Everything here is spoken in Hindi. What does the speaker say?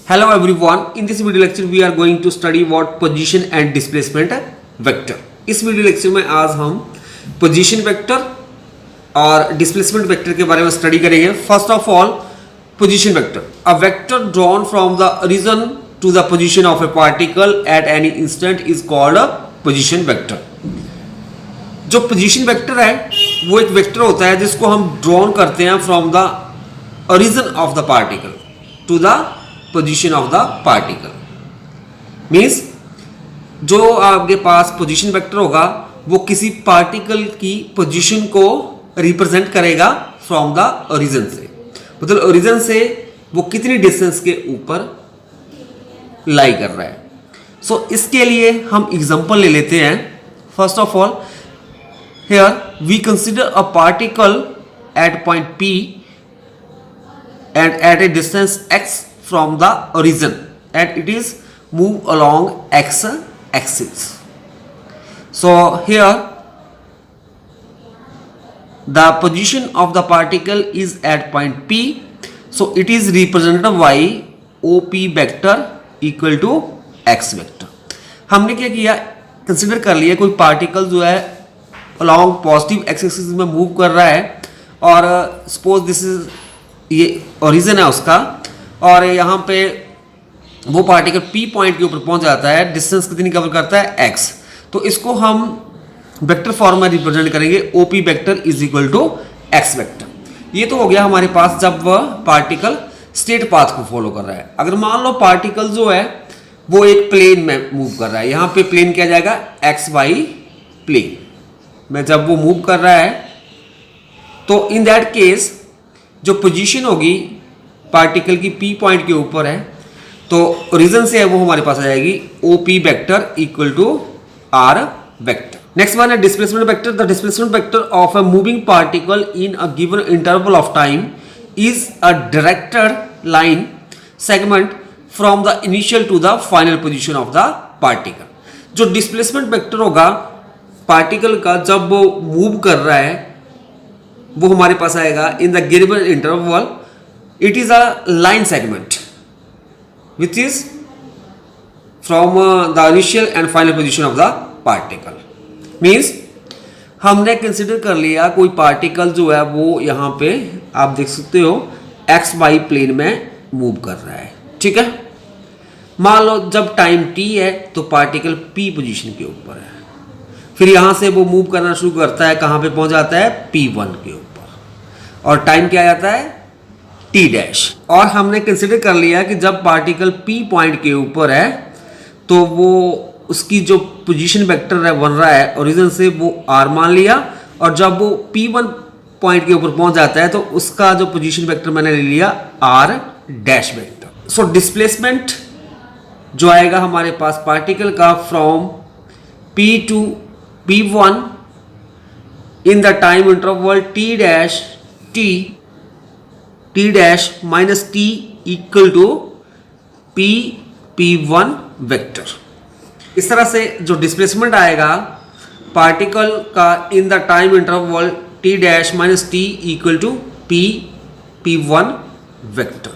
Hello everyone. In this video lecture we are going to study what position and displacement vector. इस वीडियो लेक्चर में आज हम पोजीशन वेक्टर और डिस्प्लेसमेंट वेक्टर के बारे में स्टडी करेंगे. First of all position vector, a vector drawn from the origin to the position of a particle at any instant is called a position vector. जो पोजीशन वेक्टर है वो एक वेक्टर होता है जिसको हम ड्रॉन करते हैं from the origin of the particle to the position of the particle. Means जो आपके पास पोजीशन वेक्टर होगा वो किसी पार्टिकल की पोजीशन को रिप्रेजेंट करेगा फ्रॉम द ओरिजिन से. मतलब ओरिजिन से वो कितनी डिस्टेंस के ऊपर लाई कर रहा है. सो इसके लिए हम एग्जांपल ले लेते हैं. First of all here we consider a particle at point P and at a distance x from the origin and it is move along x axis. So here the position of the particle is at point P, so it is represented by OP vector equal to x vector. हमने क्या किया, कंसिडर कर लिया कोई पार्टिकल जो है along पॉजिटिव एक्स एक्सिस में मूव कर रहा है और सपोज दिस इज ये ओरिजिन है उसका और यहाँ पे वो पार्टिकल P पॉइंट के ऊपर पहुँच जाता है. डिस्टेंस कितनी कवर करता है x. तो इसको हम वेक्टर फॉर्म में रिप्रेजेंट करेंगे OP vector is equal to x vector. ये तो हो गया हमारे पास जब वह पार्टिकल स्ट्रेट पाथ को फॉलो कर रहा है. अगर मान लो पार्टिकल जो है वो एक प्लेन में मूव कर रहा है, यहाँ पे प्लेन क्या जाएगा XY प्लेन में जब वो मूव कर रहा है तो इन दैट केस जो पोजीशन होगी पार्टिकल की P पॉइंट के ऊपर है तो ओरिजिन से है वो हमारे पास आ जाएगी OP vector equal to R vector. Next one है displacement vector. The displacement vector of a moving particle in a given interval of time is a directed line segment from the initial to the final position of the particle. जो डिस्प्लेसमेंट वेक्टर होगा पार्टिकल का जब वो मूव कर रहा है वो हमारे पास आएगा in the given interval. It is a line segment which is from the initial and final position of the particle. Means हमने कंसिडर कर लिया कोई पार्टिकल जो है वो यहाँ पे आप देख सकते हो XY प्लेन में मूव कर रहा है. ठीक है, मान लो जब टाइम t है तो पार्टिकल P पोजीशन के ऊपर है, फिर यहाँ से वो मूव करना शुरू करता है, कहाँ पे पहुँच जाता है P1 के ऊपर और टाइम क्या आ जाता है t डैश. और हमने कंसिडर कर लिया कि जब पार्टिकल P पॉइंट के ऊपर है तो वो उसकी जो पोजीशन वेक्टर है बन रहा है ओरिजिन से वो R मान लिया और जब वो P1 पॉइंट के ऊपर पहुँच जाता है तो उसका जो पोजीशन वेक्टर मैंने ले लिया R dash vector. So displacement जो आएगा हमारे पास पार्टिकल का from P to P1 in the time interval t dash minus t equal to P1 vector. इस तरह से जो डिस्प्लेसमेंट आएगा पार्टिकल का in the time interval t dash minus t equal to P1 vector.